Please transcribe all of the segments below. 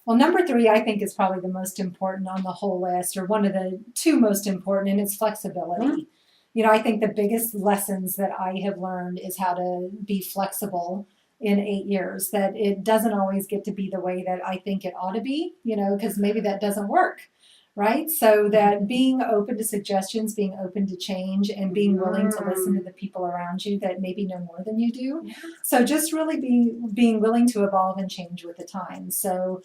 Well, number 3, I think, is probably the most important on the whole list, or one of the 2 most important, and it's flexibility. Mm-hmm. You know, I think the biggest lessons that I have learned is how to be flexible in 8 years, that it doesn't always get to be the way that I think it ought to be, you know, because maybe that doesn't work, right? So that being open to suggestions, being open to change, and being willing to listen to the people around you that maybe know more than you do. Yeah. So just really being willing to evolve and change with the times. So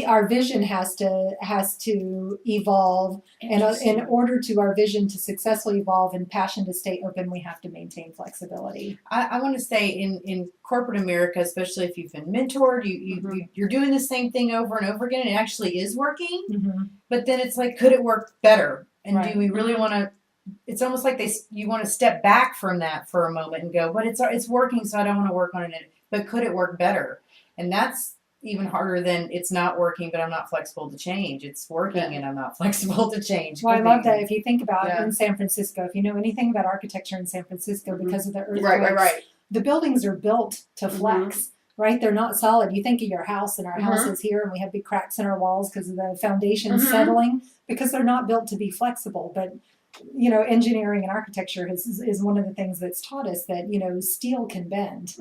our vision has to evolve, and in order to our vision to successfully evolve and passion to stay open, we have to maintain flexibility. I want to say in corporate America, especially if you've been mentored, you're doing the same thing over and over again, and it actually is working. Mm-hmm. But then it's like, could it work better? And do we really want to? It's almost like you want to step back from that for a moment and go, but it's working, so I don't want to work on it. But could it work better? And that's even harder than it's not working, but I'm not flexible to change. It's working and I'm not flexible to change. Well, I love that. If you think about in San Francisco, if you know anything about architecture in San Francisco, because of the earthquakes, the buildings are built to flex, right? They're not solid. You think of your house, and our house is here, and we have big cracks in our walls because of the foundation settling, because they're not built to be flexible. But you know, engineering and architecture is one of the things that's taught us that, you know, steel can bend,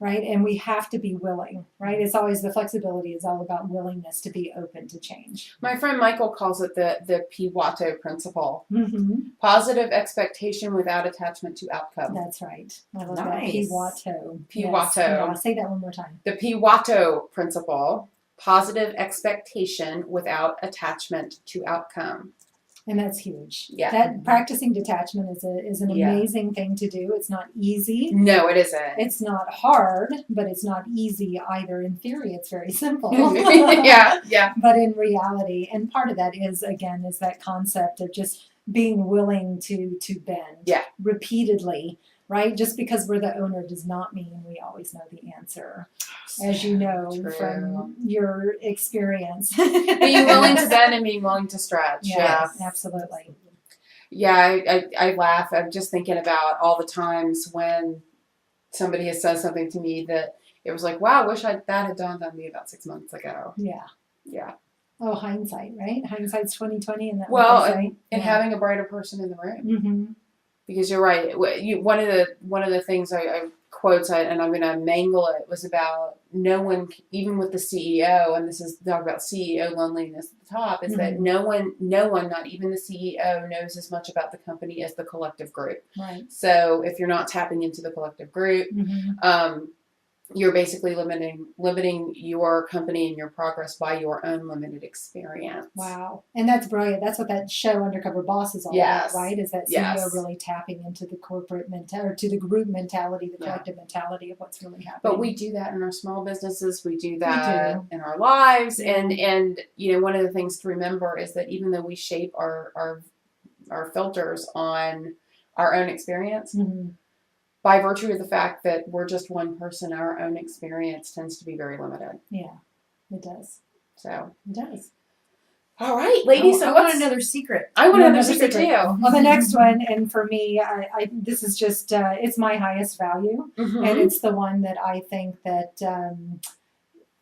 right? And we have to be willing, right? It's always, the flexibility is all about willingness to be open to change. My friend Michael calls it the Piwato principle. Positive expectation without attachment to outcome. That's right. I love that. Piwato. Piwato. Yes. Yeah, say that one more time. The Piwato principle. Positive expectation without attachment to outcome. And that's huge. Yeah. That practicing detachment is an amazing thing to do. It's not easy. No, it isn't. It's not hard, but it's not easy either. In theory, it's very simple. yeah. But in reality, and part of that is that concept of just being willing to bend repeatedly, right? Just because we're the owner does not mean we always know the answer. As you know from your experience. Being willing to bend and being willing to stretch. Yes, absolutely. Yeah, I laugh. I'm just thinking about all the times when somebody has said something to me that it was like, wow, I wish that had dawned on me about 6 months ago. Yeah. Oh, hindsight, right? Hindsight's 20/20, and that. Well, and having a brighter person in the room. Because you're right. One of the things I quotes, and I'm going to mangle it, was about no one, even with the CEO, and this is talk about CEO loneliness at the top, is that no one, not even the CEO, knows as much about the company as the collective group. Right. So if you're not tapping into the collective group, you're basically limiting your company and your progress by your own limited experience. Wow. And that's brilliant. That's what that show Undercover Boss is all about, right? Is that CEO really tapping into the corporate mentality, or to the group mentality, the collective mentality of what's really happening. But we do that in our small businesses. We do that in our lives. And you know, one of the things to remember is that even though we shape our filters on our own experience, by virtue of the fact that we're just one person, our own experience tends to be very limited. Yeah, it does. So it does. All right, ladies. I want another secret. I want another secret too. Well, the next one, and for me, I this is just it's my highest value, and it's the one that I think that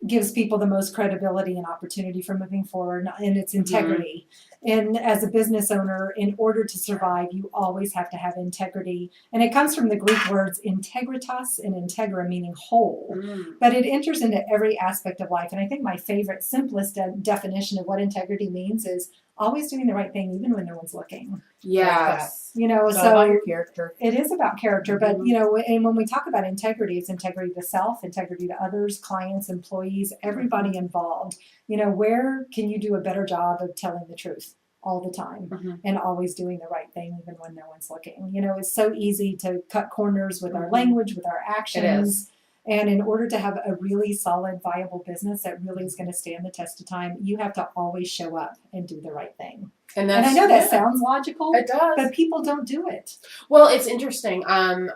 gives people the most credibility and opportunity for moving forward, and it's integrity. And as a business owner, in order to survive, you always have to have integrity. And it comes from the Greek words integritas and integra, meaning whole. But it enters into every aspect of life. And I think my favorite, simplest definition of what integrity means is always doing the right thing, even when no one's looking. Yes. You know, so about your character. It is about character, but you know, and when we talk about integrity, it's integrity to self, integrity to others, clients, employees, everybody involved. You know, where can you do a better job of telling the truth all the time and always doing the right thing, even when no one's looking? You know, it's so easy to cut corners with our language, with our actions. It is. And in order to have a really solid, viable business that really is going to stand the test of time, you have to always show up and do the right thing. And I know that sounds logical. It does. But people don't do it. Well, it's interesting. I'm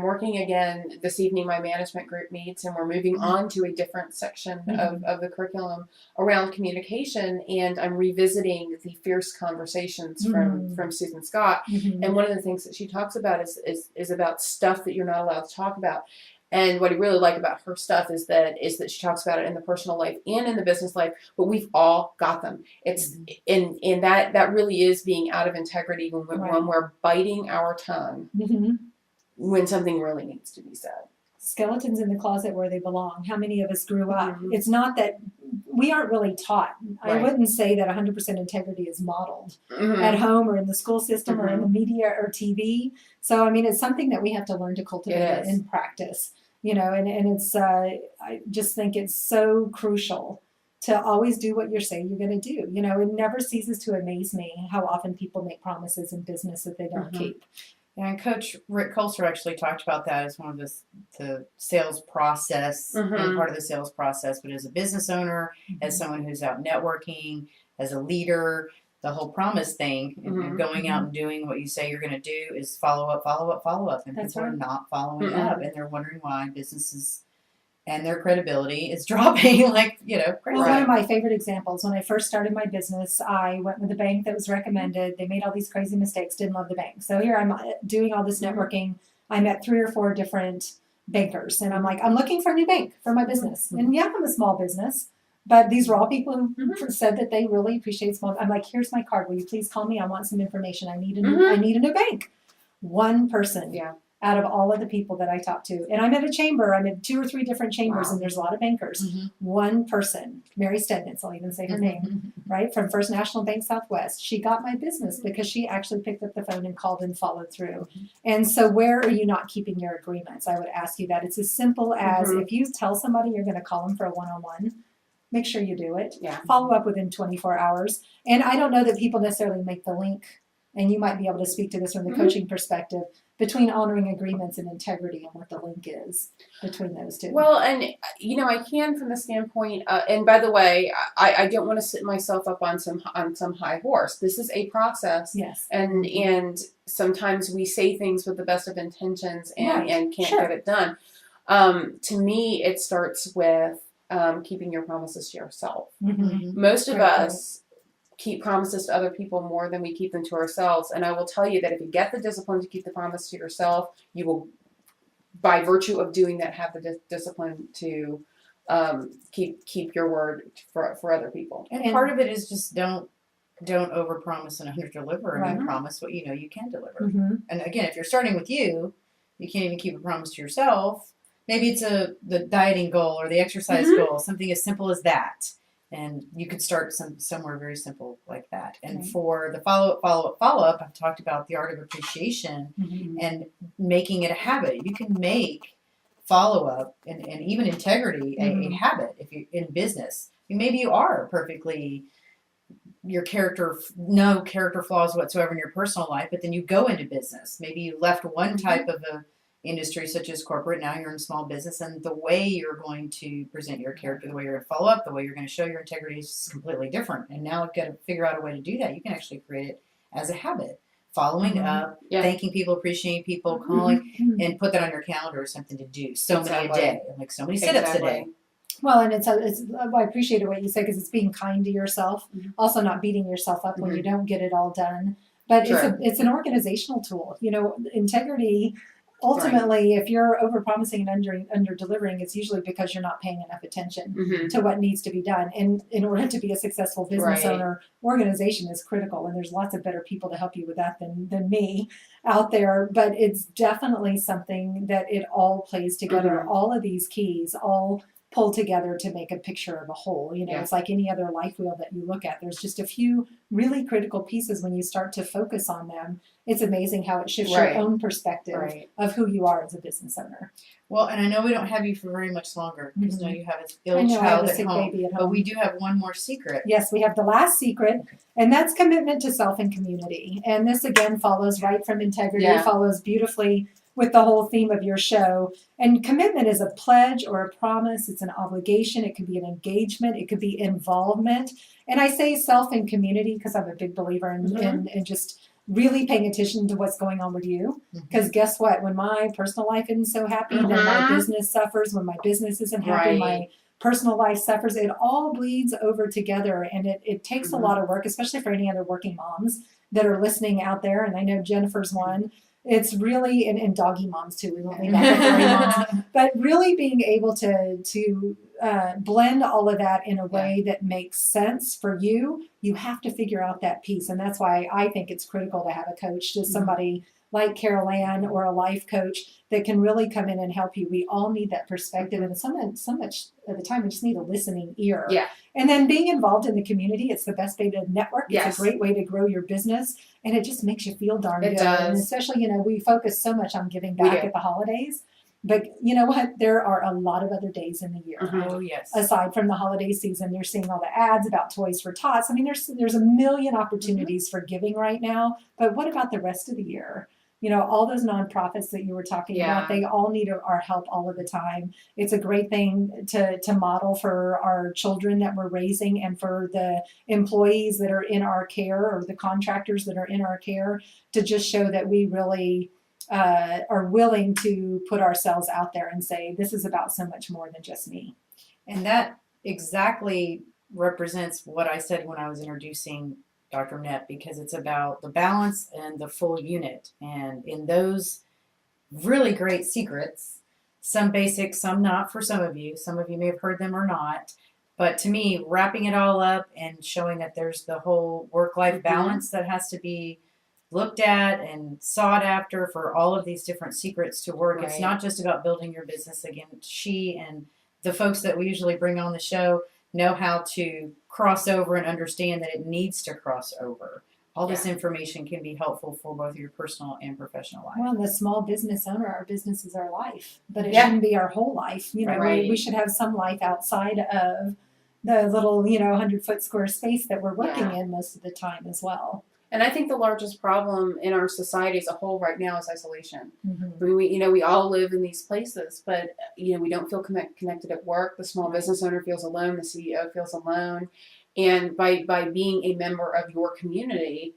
working again this evening. My management group meets, and we're moving on to a different section of the curriculum around communication. And I'm revisiting the fierce conversations from Susan Scott. And one of the things that she talks about is about stuff that you're not allowed to talk about. And what I really like about her stuff is that she talks about it in the personal life and in the business life, but we've all got them. It's in that really is being out of integrity when we're biting our tongue when something really needs to be said. Skeletons in the closet where they belong. How many of us grew up? It's not that we aren't really taught. I wouldn't say that 100% integrity is modeled at home or in the school system or in the media or TV. So, I mean, it's something that we have to learn to cultivate and practice, you know, and it's, I just think it's so crucial to always do what you're saying you're going to do. You know, it never ceases to amaze me how often people make promises in business that they don't keep. And Coach Rick Colser actually talked about that as one of the sales process and part of the sales process. But as a business owner, as someone who's out networking, as a leader, the whole promise thing, and going out and doing what you say you're going to do is follow up. And people are not following up, and they're wondering why businesses and their credibility is dropping like, you know, crazy. Well, one of my favorite examples, when I first started my business, I went with a bank that was recommended. They made all these crazy mistakes, didn't love the bank. So here I'm doing all this networking. I met 3 or 4 different bankers, and I'm like, I'm looking for a new bank for my business. And yeah, I'm a small business, but these were all people who said that they really appreciate small. I'm like, here's my card. Will you please call me? I want some information. I need a new bank. One person. Out of all of the people that I talked to. And I'm at a chamber, I'm in 2 or 3 different chambers, and there's a lot of bankers. One person, Mary Stednitz, I'll even say her name, right, from First National Bank Southwest. She got my business because she actually picked up the phone and called and followed through. And so where are you not keeping your agreements? I would ask you that. It's as simple as if you tell somebody you're going to call them for a one-on-one, make sure you do it. Follow up within 24 hours. And I don't know that people necessarily make the link, and you might be able to speak to this from the coaching perspective, between honoring agreements and integrity and what the link is between those two. Well, and, you know, I can from the standpoint, and by the way, I don't want to sit myself up on some high horse. This is a process. Yes. And sometimes we say things with the best of intentions and can't get it done. To me, it starts with keeping your promises to yourself. Most of us keep promises to other people more than we keep them to ourselves. And I will tell you that if you get the discipline to keep the promise to yourself, you will, by virtue of doing that, have the discipline to keep your word for other people. And part of it is just don't overpromise and underdeliver, and promise what you know you can deliver. And again, if you're starting with you can't even keep a promise to yourself. Maybe it's the dieting goal or the exercise goal, something as simple as that. And you could start somewhere very simple like that. And for the follow up, I've talked about the art of appreciation and making it a habit. You can make follow up and even integrity a habit if you in business. Maybe you are perfectly no character flaws whatsoever in your personal life, but then you go into business. Maybe you left one type of a industry such as corporate, now you're in small business, and the way you're going to present your character, the way you're going to follow up, the way you're going to show your integrity is completely different. And now you've got to figure out a way to do that. You can actually create it as a habit. Following up, thanking people, appreciating people, calling, and put that on your calendar as something to do. So many a day, like so many sit-ups a day. Well, and I appreciated what you said, because it's being kind to yourself, also not beating yourself up when you don't get it all done. But it's an organizational tool. You know, integrity. Ultimately, if you're overpromising and under delivering, it's usually because you're not paying enough attention to what needs to be done. And in order to be a successful business owner, organization is critical, and there's lots of better people to help you with that than me out there. But it's definitely something that it all plays together. All of these keys all pull together to make a picture of a whole. You know, it's like any other life wheel that you look at. There's just a few really critical pieces. When you start to focus on them, it's amazing how it shifts your own perspective of who you are as a business owner. Well, and I know we don't have you for very much longer, because now you have an ill child at home. But we do have one more secret. Yes, we have the last secret, and that's commitment to self and community. And this again follows right from integrity, follows beautifully with the whole theme of your show. And commitment is a pledge or a promise. It's an obligation. It could be an engagement. It could be involvement. And I say self and community because I'm a big believer in just really paying attention to what's going on with you. Because guess what? When my personal life isn't so happy, then my business suffers. When my business isn't happy, my personal life suffers. It all bleeds over together. And it takes a lot of work, especially for any other working moms that are listening out there. And I know Jennifer's one. It's really, and doggy moms too. We won't leave out the furry moms, but really being able to blend all of that in a way that makes sense for you. You have to figure out that piece, and that's why I think it's critical to have a coach, just somebody like Carol Ann or a life coach that can really come in and help you. We all need that perspective, and so much of the time we just need a listening ear. Yeah. And then being involved in the community, it's the best way to network. It's Yes. a great way to grow your business, and it just makes you feel darn It good. does. And especially, we focus so much on giving We back do. at the holidays, but you know what? There are a lot of other days in the year. Oh, yes. Aside from the holiday season, you're seeing all the ads about Toys for Tots. I mean, there's a million opportunities for giving right now, but what about the rest of the year? All those nonprofits that you were talking about, they all need our help all of the time. It's a great thing to model for our children that we're raising and for the employees that are in our care or the contractors that are in our care, to just show that we really are willing to put ourselves out there and say, this is about so much more than just me. And that exactly represents what I said when I was introducing Dr. Minette, because it's about the balance and the full unit. And in those really great secrets, some basic, some not for some of you. Some of you may have heard them or not. But to me, wrapping it all up and showing that there's the whole work-life balance that has to be looked at and sought after for all of these different secrets to work. It's not just about building your business. Again, she and the folks that we usually bring on the show know how to cross over and understand that it needs to cross over. All this information can be helpful for both your personal and professional life. Well, the small business owner, our business is our life, but it shouldn't be our whole life. We should have some life outside of the little, 100-foot square space that we're working in most of the time as well. And I think the largest problem in our society as a whole right now is isolation. Mm-hmm. I mean, we all live in these places, but we don't feel connected at work. The small business owner feels alone. The CEO feels alone. And by being a member of your community,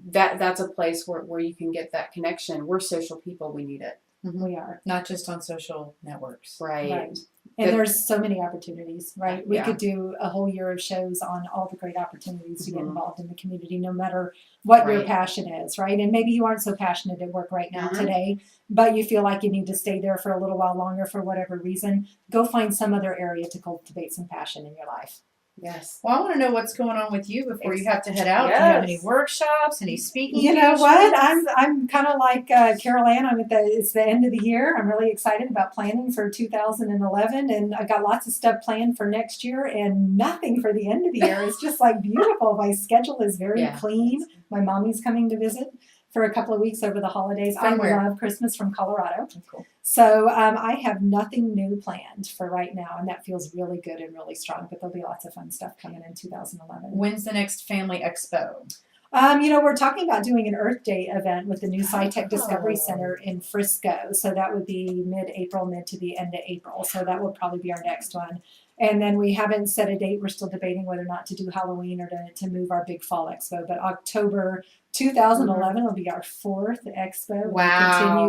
that's a place where you can get that connection. We're social people. We need it. We are. Not just on social networks. Right. And there's so many opportunities, right? We could do a whole year of shows on all the great opportunities to get involved in the community, no matter what your passion is, right? And maybe you aren't so passionate at work right now today, but you feel like you need to stay there for a little while longer for whatever reason. Go find some other area to cultivate some passion in your life. Yes. Well, I want to know what's going on with you before you have to head out. Yes. Do you have any workshops, any speaking? You know what? I'm kind of like Carol Ann. It's the end of the year. I'm really excited about planning for 2011, and I've got lots of stuff planned for next year, and nothing for the end of the year. It's just like beautiful. My schedule is very clean. My mommy's coming to visit for a couple of weeks over the holidays. From where? I love Christmas from Colorado. Cool. So I have nothing new planned for right now, and that feels really good and really strong. But there'll be lots of fun stuff coming in 2011. When's the next Family Expo? We're talking about doing an Earth Day event with the new SciTech Discovery Center in Frisco. So that would be mid-April, mid to the end of April. So that will probably be our next one. And then we haven't set a date. We're still debating whether or not to do Halloween or to move our big fall expo. But October 2011 will be our 4th expo. Wow. We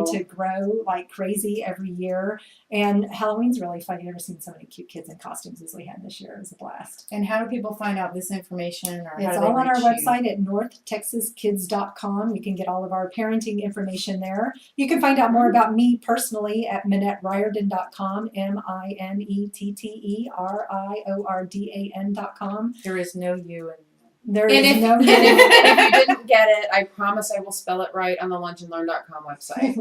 continue to grow like crazy every year. And Halloween's really fun. You've never seen so many cute kids in costumes as we had this year. It was a blast. And how do people find out this information? Or It's all on our website at northtexaskids.com. You can get all of our parenting information there. You can find out more about me personally at MinetteRiordan.com, MinetteRiordan.com. There is no you in There And is if, no and if you didn't get it, I promise I will spell it right on the lunchandlearn.com website.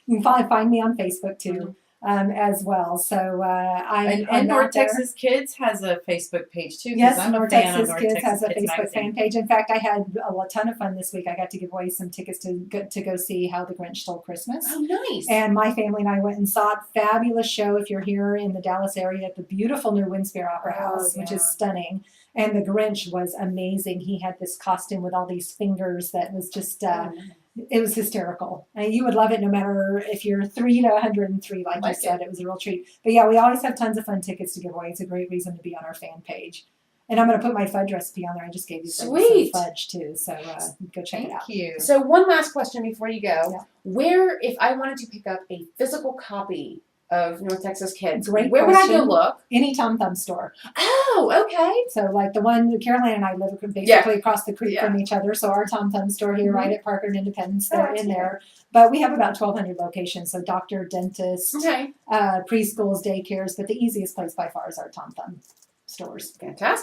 You can find me on Facebook too, as well. So I'm and not North there. Texas Kids has a Facebook page too. Yes, I'm North a fan Texas of North Kids Texas has a Kids Facebook magazine. fan page. In fact, I had a ton of fun this week. I got to give away some tickets to go see How the Grinch Stole Christmas. Oh, nice. And my family and I went and saw it. Fabulous show if you're here in the Dallas area at the beautiful new Winspear Opera House, which is stunning. And the Grinch was amazing. He had this costume with all these fingers that was just, it was hysterical. And you would love it no matter if you're 3 to 103, like you said. It was a real treat. But yeah, we always have tons of fun tickets to give away. It's a great reason to be on our fan page. And I'm going to put my fudge recipe on there. I just gave you some fudge too. So go check it out. Thank you. So one last question before you go. Yeah. Where, if I wanted to pick up a physical copy of North Texas kids, Great where would I go question. look? Any Tom Thumb store. Oh, okay. So like the one, Caroline and I live basically across the creek from each other. So our Tom Thumb store here, right at Parker and Independence, they're in there. But we have about 1,200 locations. So doctor, dentist, Okay. preschools, daycares. But the easiest place by far is our Tom Thumb stores. Fantastic.